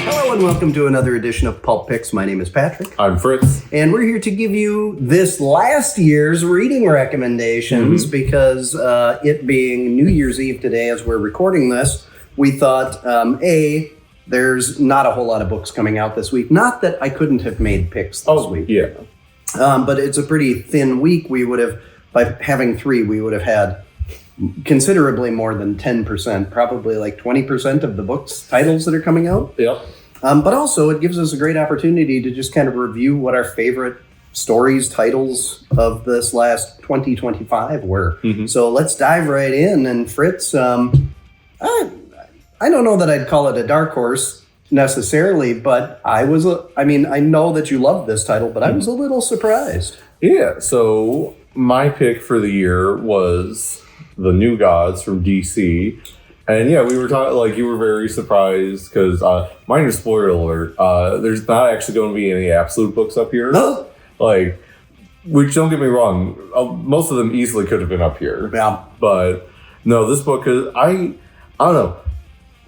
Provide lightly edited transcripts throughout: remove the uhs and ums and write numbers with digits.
Hello and welcome to another edition of Pulp Picks. My name is Patrick. I'm Fritz. And we're here to give you this last year's reading recommendations because it being New Year's Eve today as we're recording this, we thought, there's not a whole lot of books coming out this week. Not that I couldn't have made picks this week. Yeah. But it's a pretty thin week. We would have, by having three, we would have had considerably more than 10%, probably like 20% of the books titles that are coming out. Yep. But also it gives us a great opportunity to just kind of review what our favorite stories, titles of this last 2025 were. Mm-hmm. So let's dive right in. And Fritz, I don't know that I'd call it a dark horse necessarily, but I know that you love this title, but I was a little surprised. Yeah. So my pick for the year was The New Gods from DC. And yeah, we were talking, like, you were very surprised because, minor spoiler alert, there's not actually going to be any absolute books up here. Like, which, don't get me wrong, most of them easily could have been up here. Yeah. But no, this book is, I don't know.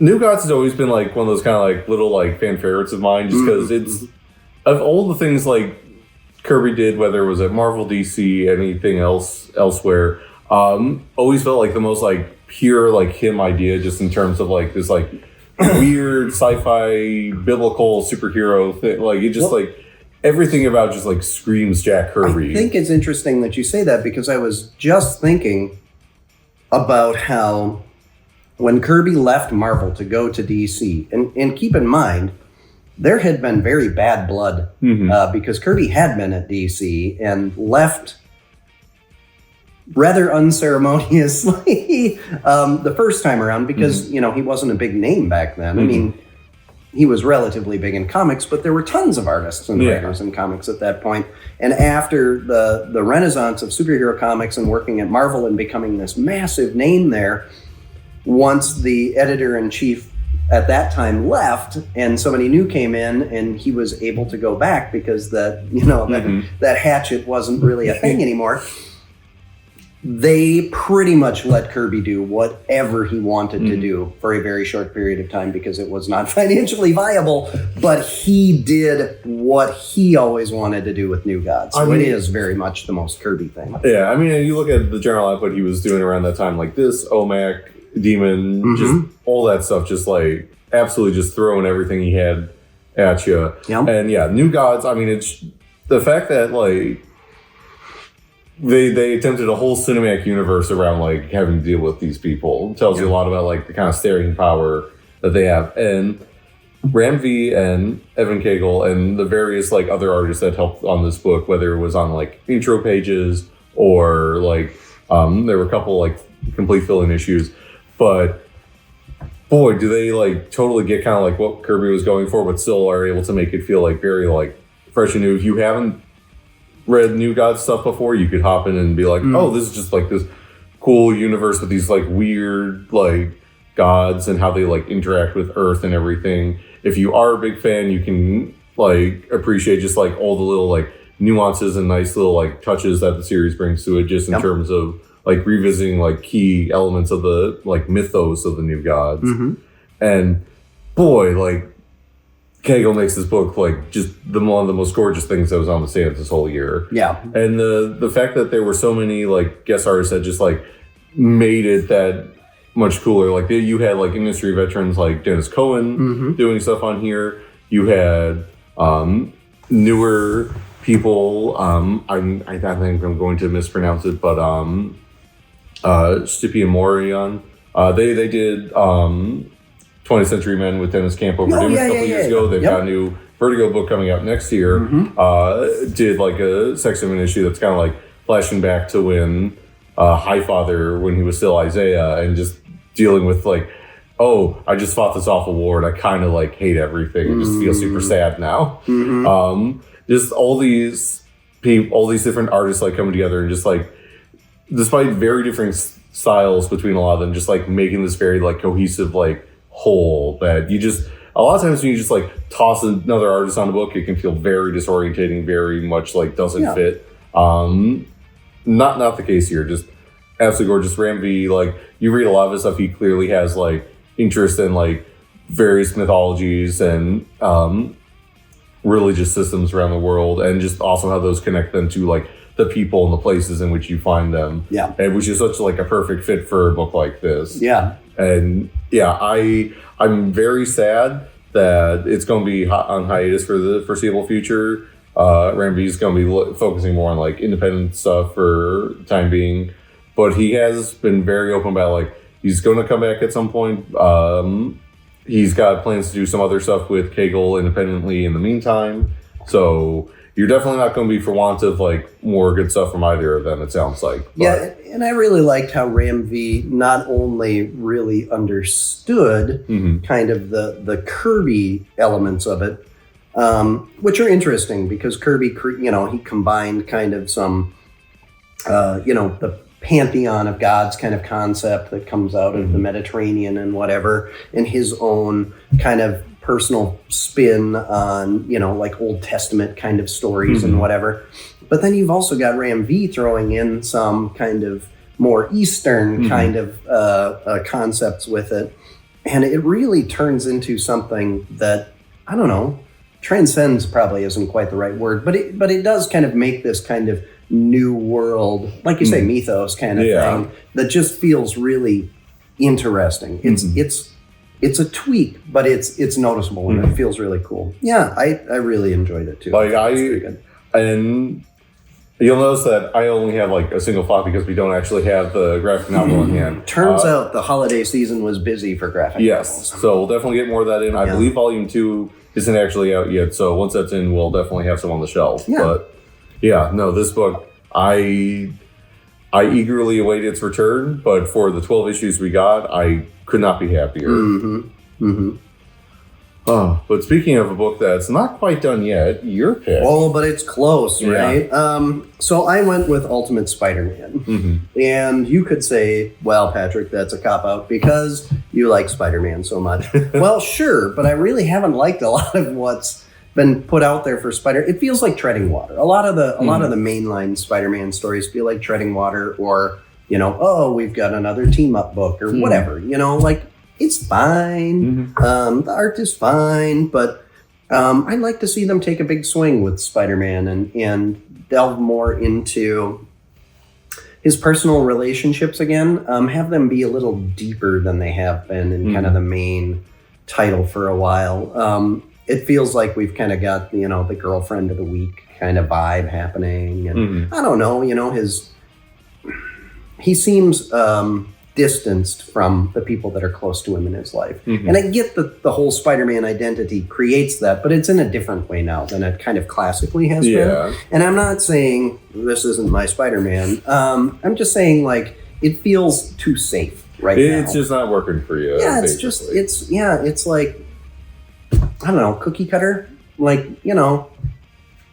New Gods has always been like one of those kind of like little like fan favorites of mine, just because it's, of all the things like Kirby did, whether it was at Marvel, DC, anything else elsewhere, always felt like the most like pure like him idea, just in terms of like this like weird sci-fi biblical superhero thing. Like it just like everything about just like screams Jack Kirby. I think it's interesting that you say that because I was just thinking about how when Kirby left Marvel to go to DC, and keep in mind, there had been very bad blood because Kirby had been at DC and left rather unceremoniously the first time around because, he wasn't a big name back then. I mean, he was relatively big in comics, but there were tons of artists and writers in comics at that point. And after the renaissance of superhero comics and working at Marvel and becoming this massive name there, once the editor-in-chief at that time left and somebody new came in and he was able to go back because that hatchet wasn't really a thing anymore, they pretty much let Kirby do whatever he wanted to do for a very short period of time because it was not financially viable, but he did what he always wanted to do with New Gods. So it is very much the most Kirby thing. Yeah, I mean, you look at the general output he was doing around that time, like this, OMAC, Demon, just all that stuff, just like absolutely just throwing everything he had at you. Yep. And yeah, New Gods, I mean, it's the fact that like they attempted a whole cinematic universe around like having to deal with these people. It tells you a lot about like the kind of staring power that they have. And Ram V and Evan Cagle and the various like other artists that helped on this book, whether it was on like intro pages or like there were a couple like complete fill-in issues. But boy, do they like totally get kind of like what Kirby was going for, but still are able to make it feel like very like fresh and new. If you haven't read New Gods stuff before, you could hop in and be like, oh, this is just like this cool universe with these like weird like gods and how they like interact with Earth and everything. If you are a big fan, you can like appreciate just like all the little like nuances and nice little like touches that the series brings to it, just in terms of like revisiting like key elements of the like mythos of the New Gods. And boy, like Cagle makes this book like just one of the most gorgeous things that was on the stand this whole year. Yeah. And the fact that there were so many like guest artists that just like made it that much cooler. Like you had like industry veterans like Dennis Cohen doing stuff on here. You had newer people. I think I'm going to mispronounce it, but Stipe and Morion. They did 20th Century Men with Dennis Camp over a couple years ago. They've got a new Vertigo book coming out next year. Did like a Sexton issue that's kind of like flashing back to when Highfather, when he was still Isaiah, and just dealing with like, oh, I just fought this awful war and I kind of like hate everything and just feel super sad now. Just all these people, all these different artists like coming together and just like, despite very different styles between a lot of them, just like making this very like cohesive like whole that you just, a lot of times when you just like toss another artist on a book, it can feel very disorientating, very much like doesn't fit. Not the case here. Just absolutely gorgeous. Ram V, like, you read a lot of his stuff, he clearly has, like, interest in, like, various mythologies and religious systems around the world, and just also how those connect them to, like, the people and the places in which you find them. Yeah. And which is such, like, a perfect fit for a book like this. Yeah. And, yeah, I'm very sad that it's going to be on hiatus for the foreseeable future. Ram V is going to be focusing more on, like, independent stuff for the time being. But he has been very open about, like, he's going to come back at some point. He's got plans to do some other stuff with Kegel independently in the meantime. So you're definitely not going to be for want of, like, more good stuff from either of them, it sounds like. But, yeah, and I really liked how Ram V not only really understood kind of the Kirby elements of it, which are interesting because Kirby, he combined kind of some, the pantheon of gods kind of concept that comes out of the Mediterranean and whatever, and his own kind of personal spin on, like Old Testament kind of stories and whatever. But then you've also got Ram V throwing in some kind of more Eastern kind of concepts with it. And it really turns into something that, I don't know, transcends probably isn't quite the right word, but it does kind of make this kind of new world, like you say, mythos kind of thing that just feels really interesting. It's a tweak, but it's noticeable and it feels really cool. Yeah, I really enjoyed it too. Like and you'll notice that I only have like a single thought because we don't actually have the graphic novel in hand. Turns out the holiday season was busy for graphic novels. So we'll definitely get more of that in. I believe Volume 2 isn't actually out yet, so once that's in, we'll definitely have some on the shelf. Yeah. But yeah, no, this book, I eagerly await its return, but for the 12 issues we got, I could not be happier. But speaking of a book that's not quite done yet, your pick. Oh, but it's close, right? So I went with Ultimate Spider-Man. And you could say, well, Patrick, that's a cop-out because you like Spider-Man so much. Well, sure, but I really haven't liked a lot of what's been put out there for Spider. It feels like treading water. A lot of the mainline Spider-Man stories feel like treading water, or we've got another team-up book or whatever. Like, it's fine. The art is fine, but I'd like to see them take a big swing with Spider-Man and delve more into his personal relationships again. Have them be a little deeper than they have been in kind of the main title for a while. It feels like we've kind of got, the girlfriend of the week kind of vibe happening. And I don't know, he seems distanced from the people that are close to him in his life. And I get that the whole Spider-Man identity creates that, but it's in a different way now than it kind of classically has been. And I'm not saying this isn't my Spider-Man. I'm just saying, like, it feels too safe now. It's just not working for you. Yeah, it's like, I don't know, cookie cutter, like,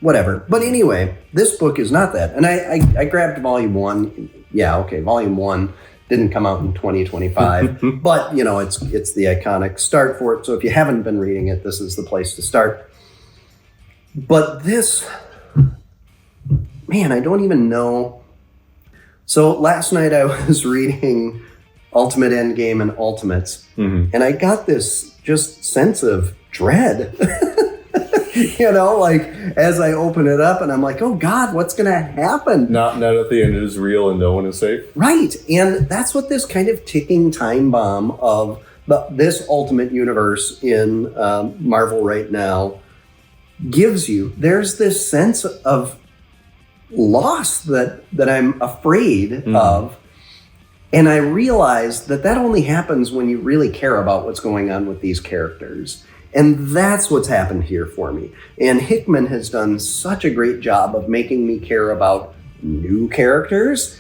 whatever. But anyway, this book is not that. And I grabbed Volume 1. Yeah, okay, Volume 1 didn't come out in 2025, but, it's the iconic start for it. So if you haven't been reading it, this is the place to start. But this, man, I don't even know. So last night I was reading Ultimate Endgame and Ultimates, and I got this just sense of dread, like as I open it up and I'm like, oh God, what's going to happen? Not at the end is real and no one is safe. Right. And that's what this kind of ticking time bomb of this Ultimate Universe in Marvel right now gives you. There's this sense of loss that I'm afraid of. And I realized that only happens when you really care about what's going on with these characters. And that's what's happened here for me. And Hickman has done such a great job of making me care about new characters,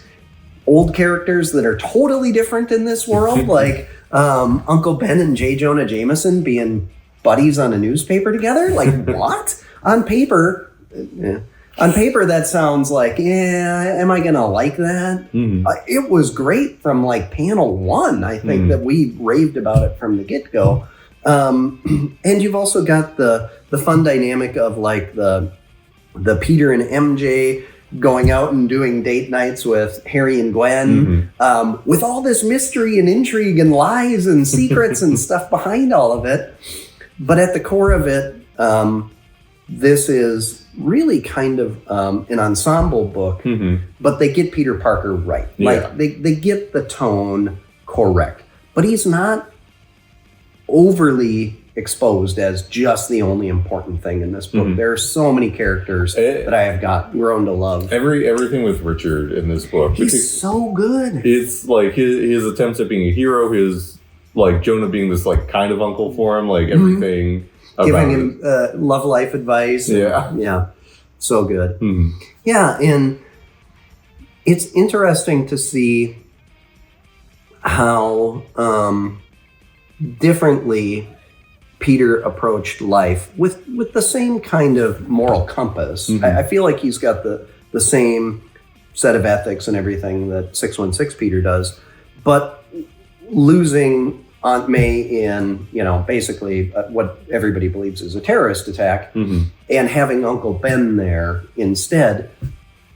old characters that are totally different in this world, like Uncle Ben and J. Jonah Jameson being buddies on a newspaper together. Like, what? On paper, that sounds like, am I going to like that? It was great from like panel 1. I think that we raved about it from the get-go. And you've also got the fun dynamic of like the Peter and MJ going out and doing date nights with Harry and Gwen, with all this mystery and intrigue and lies and secrets and stuff behind all of it. But at the core of it, this is really kind of an ensemble book, but they get Peter Parker right. Like they get the tone correct, but he's not overly exposed as just the only important thing in this book. There are so many characters that I have grown to love. Everything with Richard in this book. He's so good. It's like his attempts at being a hero, his like Jonah being this like kind of uncle for him, like everything giving him love life advice. Yeah. So good. Yeah, and it's interesting to see how differently Peter approached life with the same kind of moral compass. I feel like he's got the same set of ethics and everything that 616 Peter does, but losing Aunt May in, basically what everybody believes is a terrorist attack, and having Uncle Ben there instead,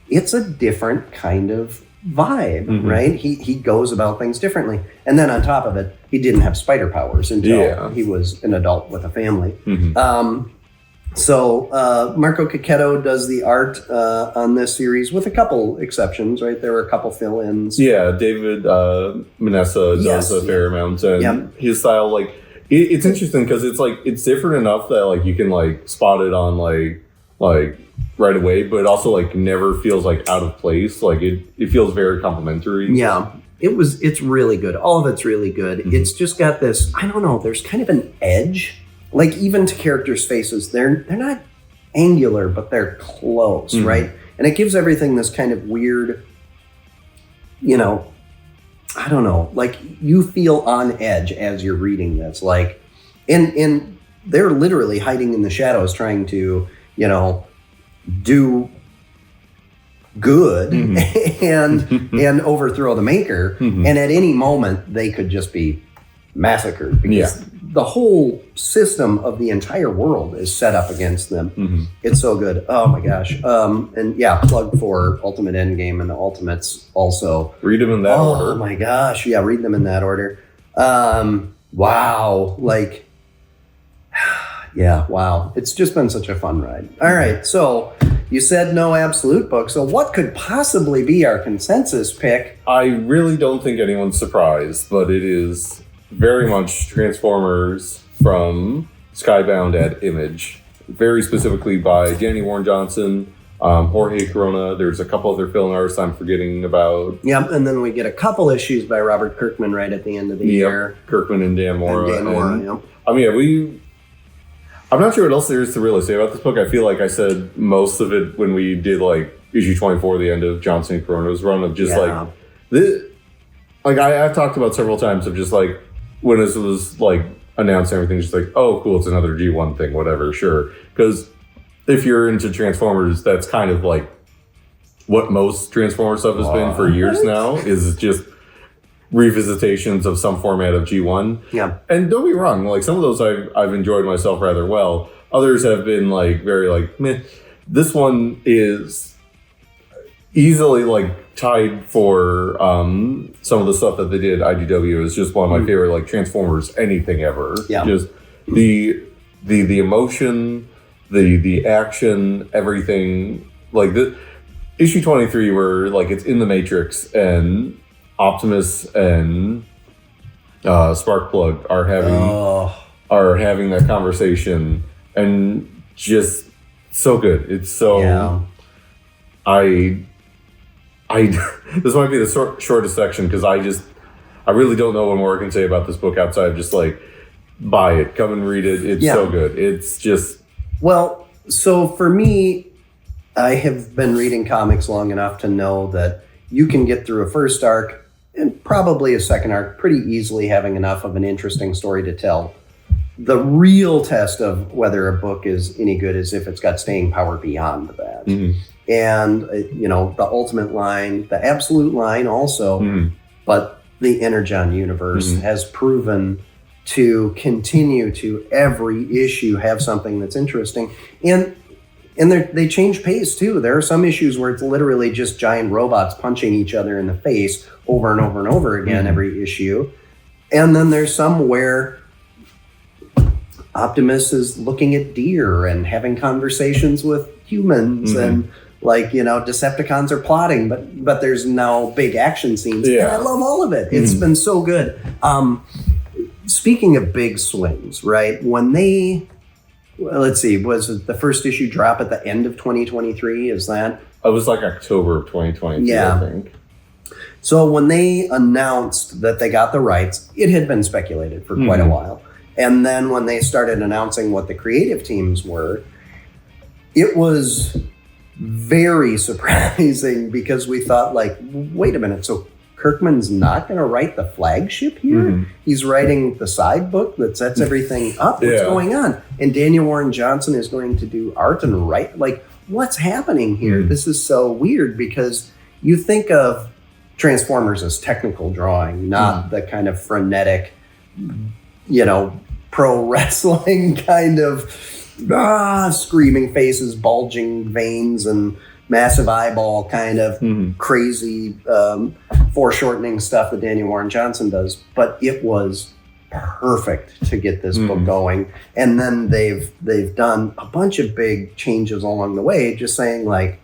it's a different kind of vibe, right? He goes about things differently. And then on top of it, he didn't have spider powers until he was an adult with a family. So Marco Cacchetto does the art on this series with a couple exceptions, right? There were a couple fill-ins. Yeah, David Manessa does a fair amount. And his style, like, it's interesting because it's like, it's different enough that like you can like spot it on like right away, but it also like never feels like out of place. Like it feels very complimentary. Yeah, it's really good. All of it's really good. It's just got this, I don't know, there's kind of an edge. Like even to characters' faces, they're not angular, but they're close, right? And it gives everything this kind of weird, I don't know, like you feel on edge as you're reading this. Like, and they're literally hiding in the shadows trying to, do good and overthrow the maker. And at any moment, they could just be massacred because the whole system of the entire world is set up against them. It's so good. Oh my gosh. And yeah, plug for Ultimate Endgame and the Ultimates also. Read them in that order. Oh my gosh. Yeah, read them in that order. Wow. Like, yeah, wow. It's just been such a fun ride. All right, so you said no absolute book. So what could possibly be our consensus pick? I really don't think anyone's surprised, but it is very much Transformers from Skybound at Image, very specifically by Danny Warren Johnson, Jorge Corona. There's a couple other film artists I'm forgetting about. Yep, and then we get a couple issues by Robert Kirkman right at the end of the year. Kirkman and Dan Mora. Yep. I mean, I'm not sure what else there is to really say about this book. I feel like I said most of it when we did like issue 24, the end of Johnson and Corona's run of just like this. Like I've talked about several times of just like when this was like announced and everything, just like, oh, cool, it's another G1 thing, whatever, sure. Because if you're into Transformers, that's kind of like what most Transformers stuff has been for years now, is just revisitations of some format of G1. Yeah. And don't be wrong, like some of those I've enjoyed myself rather well. Others have been like very like meh. This one is easily like tied for some of the stuff that they did at IDW is just one of my favorite like Transformers anything ever. Yeah. Just the emotion, the action, everything. Like the issue 23 where like it's in the Matrix and Optimus and Sparkplug are having that conversation, and just so good. It's so I this might be the shortest section because I really don't know what more I can say about this book outside of just like buy it, come and read it. It's so good. It's just so for me, I have been reading comics long enough to know that you can get through a first arc and probably a second arc pretty easily, having enough of an interesting story to tell. The real test of whether a book is any good is if it's got staying power beyond that. And, the ultimate line, the absolute line also, but the Energon universe has proven to continue to every issue have something that's interesting. And And they change pace too. There are some issues where it's literally just giant robots punching each other in the face over and over and over again every issue. And then there's some where Optimus is looking at deer and having conversations with humans and like, Decepticons are plotting, but there's no big action scenes. Yeah. And I love all of it. It's been so good. Speaking of big swings, right? When they... Well, let's see, was it the first issue drop at the end of 2023? Is that? It was like October of 2022, I think. So when they announced that they got the rights, it had been speculated for quite a while. And then when they started announcing what the creative teams were, it was very surprising because we thought like, wait a minute, so Kirkman's not going to write the flagship here? He's writing the side book that sets everything up. What's going on? And Daniel Warren Johnson is going to do art and write. Like, what's happening here? This is so weird because you think of Transformers as technical drawing, not the kind of frenetic, pro wrestling kind of screaming faces, bulging veins, and massive eyeball kind of crazy foreshortening stuff that Daniel Warren Johnson does. But it was perfect to get this book going. And then they've done a bunch of big changes along the way, just saying like,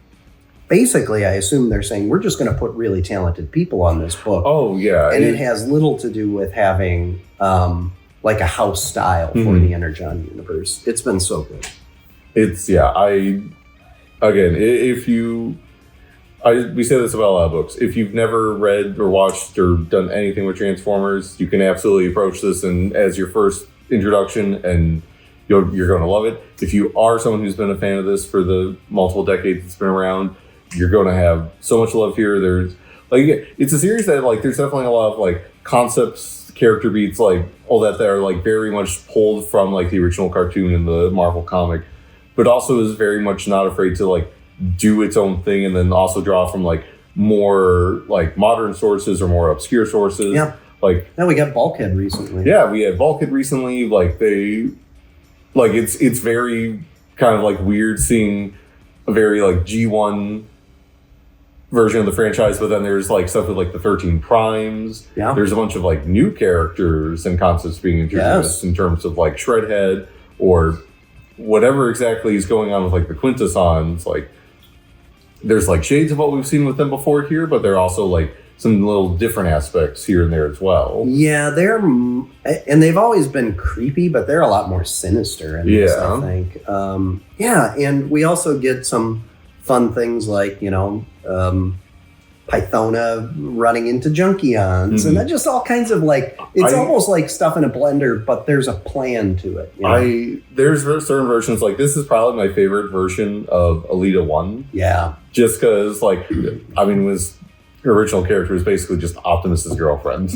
basically, I assume they're saying, we're just going to put really talented people on this book. Oh, yeah. And it has little to do with having like a house style for the Energon universe. It's been so good. It's, again, we say this about a lot of books. If you've never read or watched or done anything with Transformers, you can absolutely approach this as your first introduction, and you're going to love it. If you are someone who's been a fan of this for the multiple decades it's been around, you're going to have so much love here. There's like, it's a series that like, there's definitely a lot of like concepts, character beats, like all that are like very much pulled from like the original cartoon in the Marvel comic, but also is very much not afraid to like do its own thing and then also draw from like more like modern sources or more obscure sources. Yeah. Like now we got Bulkhead recently. Yeah, we had Bulkhead recently. Like it's very kind of like weird seeing a very like G1 version of the franchise, but then there's like stuff with like the 13 Primes. Yeah. There's a bunch of like new characters and concepts being introduced in terms of like Shredhead or whatever exactly is going on with like the Quintessons. Like there's like shades of what we've seen with them before here, but there are also like some little different aspects here and there as well. Yeah, and they've always been creepy, but they're a lot more sinister in this, I think. And we also get some fun things like, Pythona running into Junkions and just all kinds of like, it's almost like stuff in a blender, but there's a plan to it. There's certain versions, like this is probably my favorite version of Alita 1. Yeah. Just because like, her original character was basically just Optimus's girlfriend.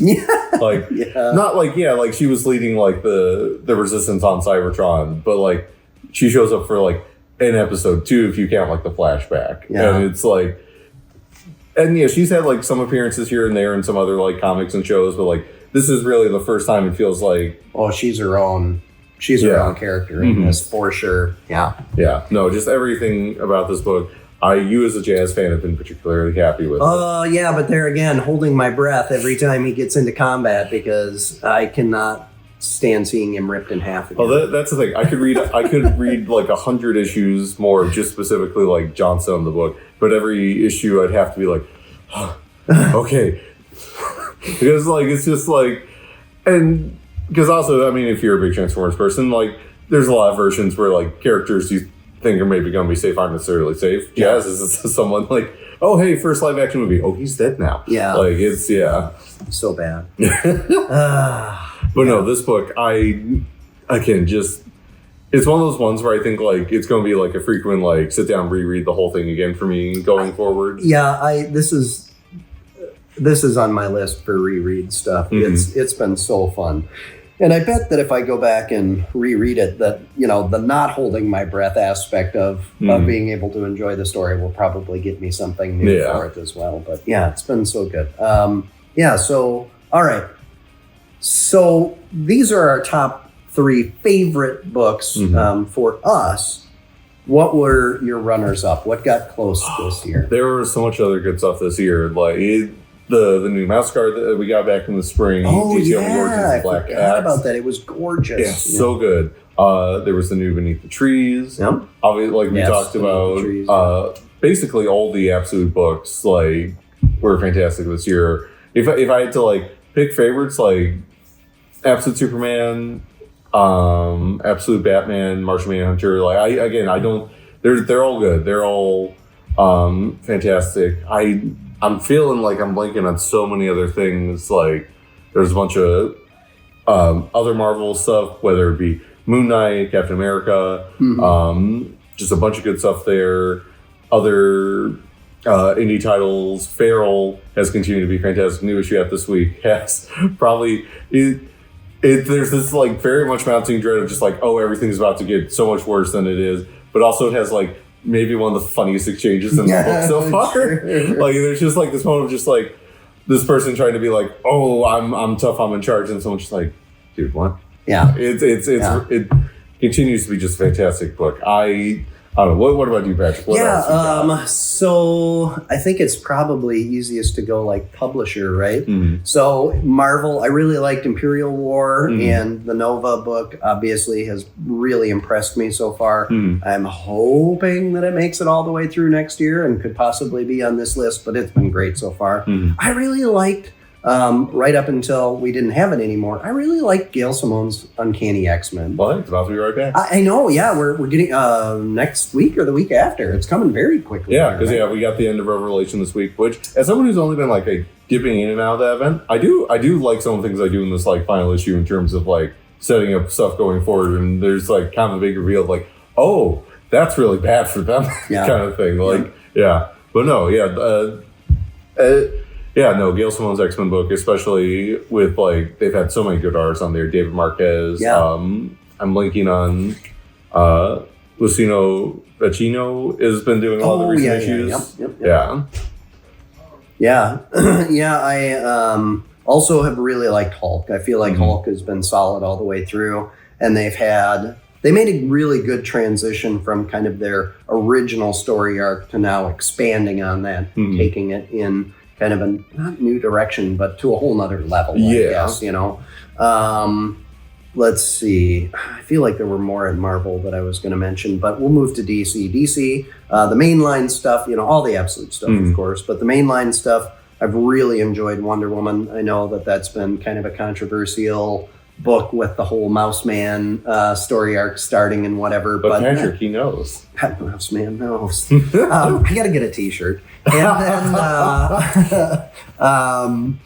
Like, not like, like she was leading like the resistance on Cybertron, but like she shows up for like in episode 2 if you count like the flashback. And it's like, and she's had like some appearances here and there in some other like comics and shows, but like this is really the first time it feels like she's her own character in this for sure. No, just everything about this book you as a Jazz fan have been particularly happy with. But there again, holding my breath every time he gets into combat because I cannot stand seeing him ripped in half again. Oh, that's the thing. I could read like 100 issues more, just specifically like Johnson on the book. But every issue, I'd have to be like, okay, because like it's just like, and because also, if you're a big Transformers person, like there's a lot of versions where like characters you think are maybe going to be safe aren't necessarily safe. Jazz is someone like, oh hey, first live action movie, oh he's dead now. Like it's so bad. But no, this book, I can just, it's one of those ones where I think like it's going to be like a frequent like sit down reread the whole thing again for me going forward. This is on my list for reread stuff. It's been so fun. And I bet that if I go back and reread it, that, the not holding my breath aspect of being able to enjoy the story will probably get me something new for it as well. But it's been so good. So, all right. So these are our top 3 favorite books for us. what were your runners up? What got close this year? There was so much other good stuff this year. Like the new mouse guard that we got back in the spring. Oh, DCL yeah. Origins I Black forgot Axe. about that. It was gorgeous. Yeah, so good. There was the new Beneath the Trees. Yep. Obviously, like we Yes, talked Beneath about, the Trees, basically all the Absolute books like were fantastic this year. If I had to like pick favorites, like Absolute Superman, Absolute Batman, Martian Manhunter, like I don't. They're all good. They're all fantastic. I'm feeling like I'm blanking on so many other things. Like there's a bunch of other Marvel stuff, whether it be Moon Knight, Captain America, just a bunch of good stuff there. Other indie titles. Feral has continued to be fantastic. New issue out this week has probably there's this like very much mounting dread of just like, oh, everything's about to get so much worse than it is. But also it has like maybe one of the funniest exchanges in the book so far. Sure. Like there's just like this moment of just like this person trying to be like, oh, I'm tough, I'm in charge, and someone's just like, dude, what? Yeah. It continues to be just a fantastic book. I don't know. What about you, Patrick? What else you got? So I think it's probably easiest to go like publisher, right? Mm-hmm. So Marvel, I really liked Imperial War, and the Nova book obviously has really impressed me so far. I'm hoping that it makes it all the way through next year and could possibly be on this list, but it's been great so far. I really liked, right up until we didn't have it anymore, I really liked Gail Simone's Uncanny X-Men. Well, it's about to be right back. I know, yeah, we're getting next week or the week after. It's coming very quickly. Yeah, because we got the end of Revelation this week, which as someone who's only been like dipping in and out of that event, I do like some of the things I do in this like final issue in terms of like setting up stuff going forward, and there's like kind of a big reveal of like, oh, that's really bad for them, kind of thing. Like, but no, Gail Simone's X-Men book, especially with like they've had so many good artists on there. David Marquez. I'm linking on Lucino Vecino has been doing all the recent issues. I also have really liked Hulk. I feel like Hulk has been solid all the way through, and they made a really good transition from kind of their original story arc to now expanding on that, taking it in kind of a not new direction, but to a whole nother level, I guess, you know. Let's see. I feel like there were more at Marvel that I was going to mention, but we'll move to DC. DC, the mainline stuff, you know, all the Absolute stuff, of course, but the mainline stuff, I've really enjoyed Wonder Woman. I know that that's been kind of a controversial book with the whole Mouse Man story arc starting and whatever. But Patrick, he knows. Mouse Man knows. I got to get a t-shirt. And then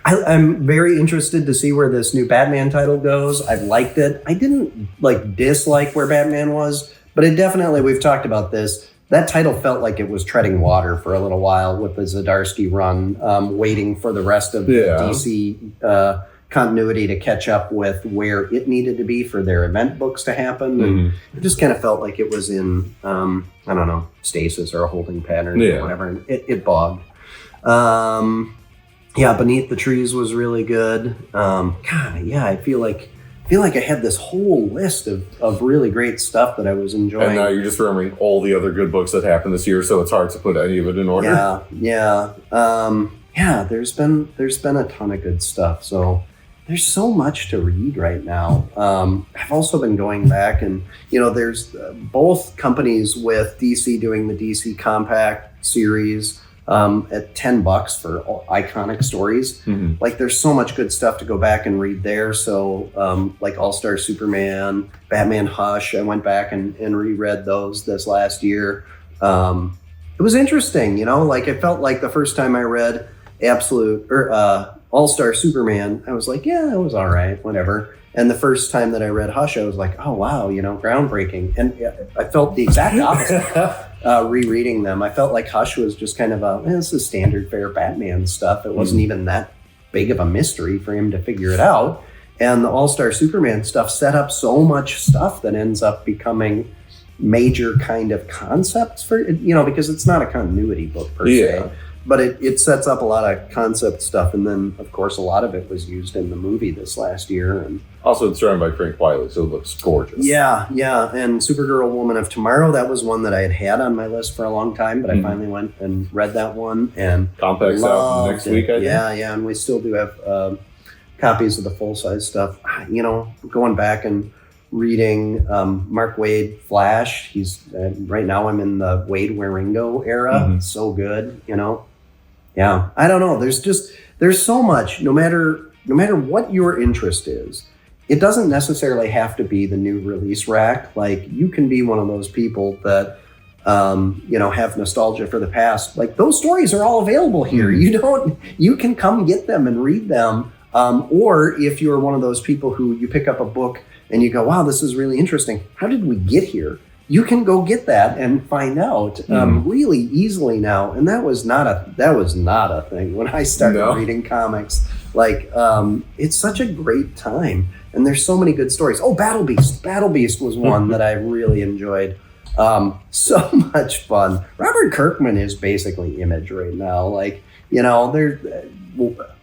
I'm very interested to see where this new Batman title goes. I've liked it. I didn't like dislike where Batman was, but it definitely, we've talked about this, that title felt like it was treading water for a little while with the Zdarsky run, waiting for the rest of the DC continuity to catch up with where it needed to be for their event books to happen. And it just kind of felt like it was in, I don't know, stasis or a holding pattern or whatever. And it bogged. Beneath the Trees was really good. I feel like I had this whole list of really great stuff that I was enjoying. And now you're just remembering all the other good books that happened this year, so it's hard to put any of it in order. There's been a ton of good stuff. So there's so much to read right now. I've also been going back and, you know, there's both companies with DC doing the DC Compact series at $10 for iconic stories. Like there's so much good stuff to go back and read there. So like All-Star Superman, Batman Hush, I went back and reread those this last year. It was interesting, you know, like I felt like the first time I read All-Star Superman, I was like, yeah, it was all right, whatever. And the first time that I read Hush, I was like, oh, wow, you know, groundbreaking. And I felt the exact opposite rereading them. I felt like Hush was just kind of this is standard fare Batman stuff. It wasn't even that big of a mystery for him to figure it out. And the All-Star Superman stuff set up so much stuff that ends up becoming major kind of concepts for, you know, because it's not a continuity book per se. but it sets up a lot of concept stuff, and then of course a lot of it was used in the movie this last year. And also, it's drawn by Frank Wiley, so it looks gorgeous. Yeah. And Supergirl, Woman of Tomorrow, that was one that I had on my list for a long time, but I finally went and read that one and Compact's out next week, I think. Yeah, and we still do have copies of the full size stuff. You know, going back and reading Mark Waid Flash. He's right now I'm in the Wade Waringo era. So good, you know. Yeah, I don't know. There's so much. No matter what your interest is, it doesn't necessarily have to be the new release rack. Like, you can be one of those people that have nostalgia for the past. Like, those stories are all available here. You can come get them and read them. Or if you're one of those people who you pick up a book and you go, wow, this is really interesting. How did we get here? You can go get that and find out really easily now. And that was not a thing when I started reading comics. Like, it's such a great time. And there's so many good stories. Oh, Battle Beast. Battle Beast was one that I really enjoyed. So much fun. Robert Kirkman is basically Image right now. Like, you know,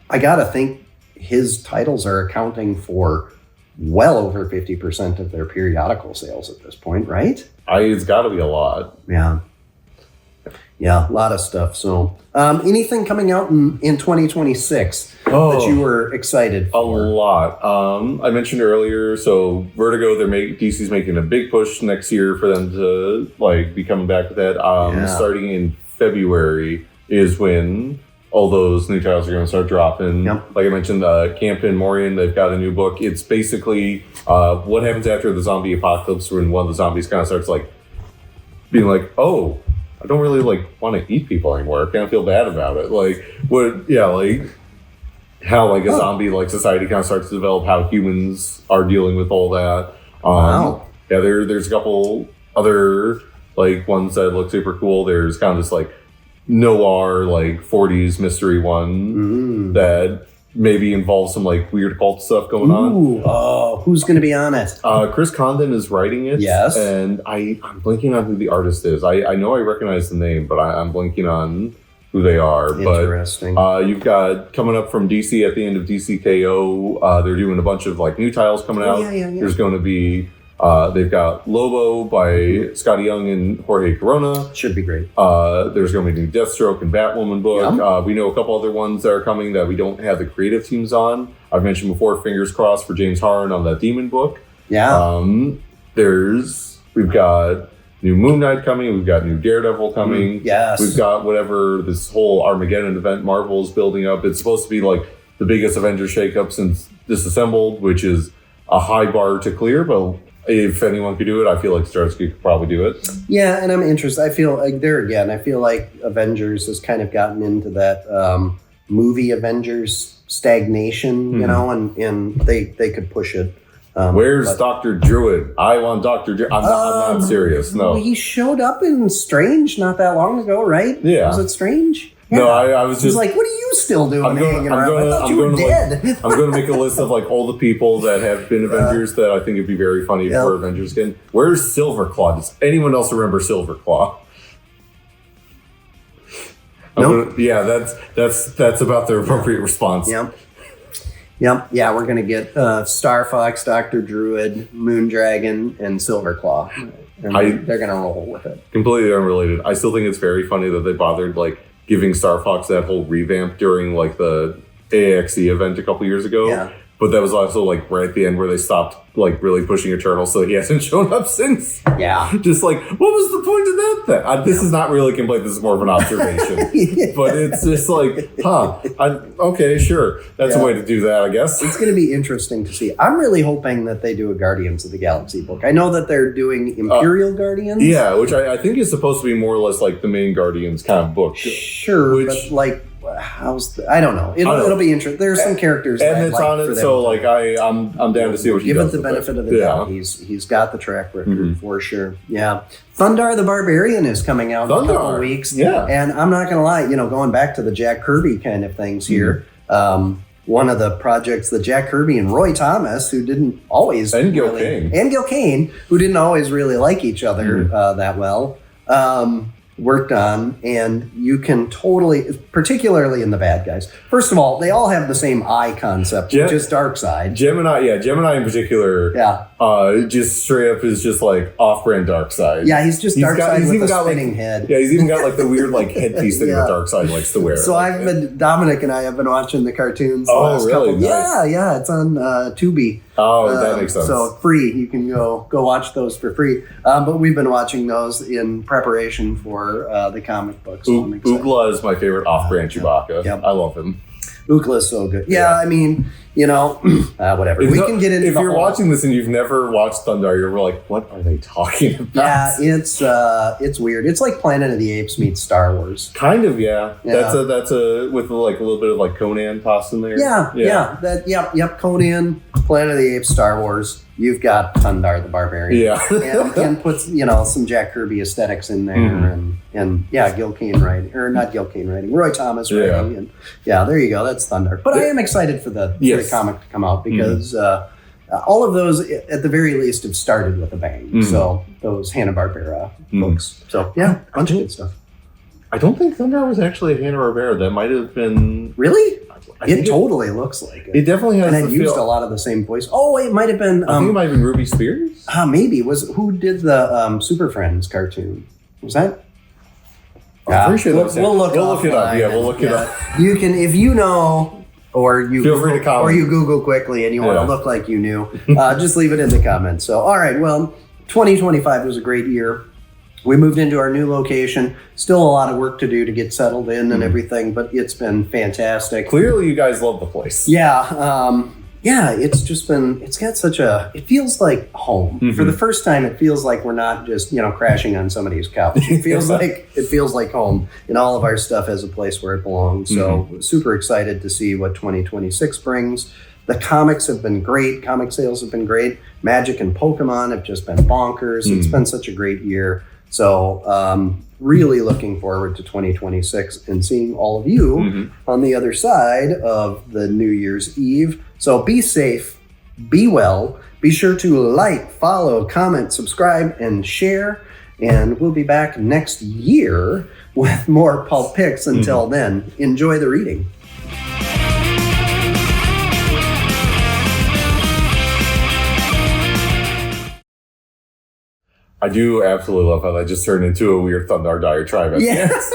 I gotta think his titles are accounting for well over 50% of their periodical sales at this point, right? It's got to be a lot. Yeah, a lot of stuff. So, anything coming out in 2026 that you were excited for? A lot. I mentioned earlier, so Vertigo, DC's making a big push next year for them to be coming back with that. Starting in February is when all those new titles are going to start dropping. Yep. Like I mentioned, Camp and Morian, they've got a new book. It's basically what happens after the zombie apocalypse, when one of the zombies kind of starts being like, oh, I don't really want to eat people anymore. I kind of feel bad about it. How a zombie society kind of starts to develop, how humans are dealing with all that. Wow. Yeah, there's a couple other ones that look super cool. There's kind of this noir 40s mystery one that maybe involves some weird cult stuff going on. Oh, who's going to be on it? Chris Condon is writing it. Yes. And I'm blanking on who the artist is. I know I recognize the name, but I'm blanking on who they are. Interesting. But you've got coming up from DC at the end of DCKO. They're doing a bunch of new titles coming out. Yeah. There's going to be they've got Lobo by Scotty Young and Jorge Corona. Should be great. There's going to be a new Deathstroke and Batwoman book. We know a couple other ones that are coming that we don't have the creative teams on. I've mentioned before, fingers crossed for James Harren on that Demon book. Yeah. We've got new Moon Knight coming. We've got new Daredevil coming. Yes. We've got whatever this whole Armageddon event Marvel is building up. It's supposed to be the biggest Avengers shakeup since Disassembled, which is a high bar to clear, but if anyone could do it, I feel like Starsky could probably do it. Yeah, and I'm interested. I feel I feel like Avengers has kind of gotten into that movie Avengers stagnation, you know, and they could push it. Where's Dr. Druid? I want Dr. Druid. I'm not serious. No. He showed up in Strange not that long ago, right? Yeah. Was it Strange? Yeah. No, I was just like, what are you still doing hanging around? I thought you were dead. I'm going to make a list of all the people that have been Avengers that I think it'd be very funny for Avengers again. Where's Silverclaw? Does anyone else remember Silverclaw? Nope. That's about the appropriate response. Yep. Yeah, we're going to get Star Fox, Dr. Druid, Moondragon, and Silverclaw. And they're going to roll with it. Completely unrelated. I still think it's very funny that they bothered giving Star Fox that whole revamp during the AXE event a couple years ago. Yeah. But that was also right at the end where they stopped really pushing Eternal, so he hasn't shown up since. Yeah. Just what was the point of that then? This is not really a complaint, this is more of an observation. But it's just okay, sure. That's a way to do that, I guess. It's going to be interesting to see. I'm really hoping that they do a Guardians of the Galaxy book. I know that they're doing Imperial Guardians. Yeah, which I think is supposed to be more or less the main Guardians kind of book. Sure, but I don't know. It'll be interesting. There's some characters and it's on it, so I'm down to see what he does. Give it the benefit of the doubt. He's got the track record for sure. Yeah, Thundar the Barbarian is coming out in a couple of weeks. Yeah, and I'm not gonna lie. Going back to the Jack Kirby kind of things here. One of the projects that Jack Kirby and Roy Thomas, who didn't always and Gil Kane, who didn't always really like each other that well. worked on, and you can totally, particularly in the bad guys. First of all, they all have the same eye concept, just dark side. Gemini in particular. Yeah. Just straight up is just like off-brand dark side. Yeah, he's just dark side with a spinning head. Yeah, he's even got like the weird like headpiece that the dark side likes to wear. So Dominic and I have been watching the cartoons. Oh, really? Nice. Yeah, it's on Tubi. Oh, that makes sense. So free, you can go watch those for free. But we've been watching those in preparation for the comic books. So Oogla is my favorite off-brand Chewbacca. Yep. I love him. Oogla's so good. Yeah, I mean, whatever. If we can get into. If you're watching this and you've never watched Thundar, you're like, what are they talking about? Yeah, it's weird. It's like Planet of the Apes meets Star Wars. Kind of, yeah. That's a with like a little bit of like Conan tossed in there. Yeah. Yep. Conan, Planet of the Apes, Star Wars. You've got Thundar the Barbarian. Yeah. and puts some Jack Kirby aesthetics in there, and Gil Kane writing, or not Gil Kane writing, Roy Thomas writing, and there you go. That's Thundar. But I am excited for the comic to come out because all of those, at the very least, have started with a bang. So those Hanna-Barbera books. So a bunch of good stuff. I don't think Thundar was actually a Hanna-Barbera. That might have been... Really? It totally looks like it. It definitely has. And it used a lot of the same voice. Oh, it might have been. I think it might have been Ruby Spears. Maybe who did the Super Friends cartoon? Was that? I'm pretty sure we'll look it up. Yeah, we'll look it up. You can, if you know, or you feel free to comment, or you Google quickly and you want to look like you knew. Just leave it in the comments. So, all right. Well, 2025 was a great year. We moved into our new location. Still a lot of work to do to get settled in and everything, but it's been fantastic. Clearly, you guys love the place. Yeah. It's just been, it feels like home. For the first time, it feels like we're not just, crashing on somebody's couch. It feels like home, and all of our stuff has a place where it belongs. So super excited to see what 2026 brings. The comics have been great. Comic sales have been great. Magic and Pokemon have just been bonkers. It's been such a great year. So really looking forward to 2026 and seeing all of you on the other side of the New Year's Eve. So be safe, be well, be sure to like, follow, comment, subscribe, and share. And we'll be back next year with more Pulp Picks. Until then, enjoy the reading. I do absolutely love how that just turned into a weird Thundar diatribe. Yes.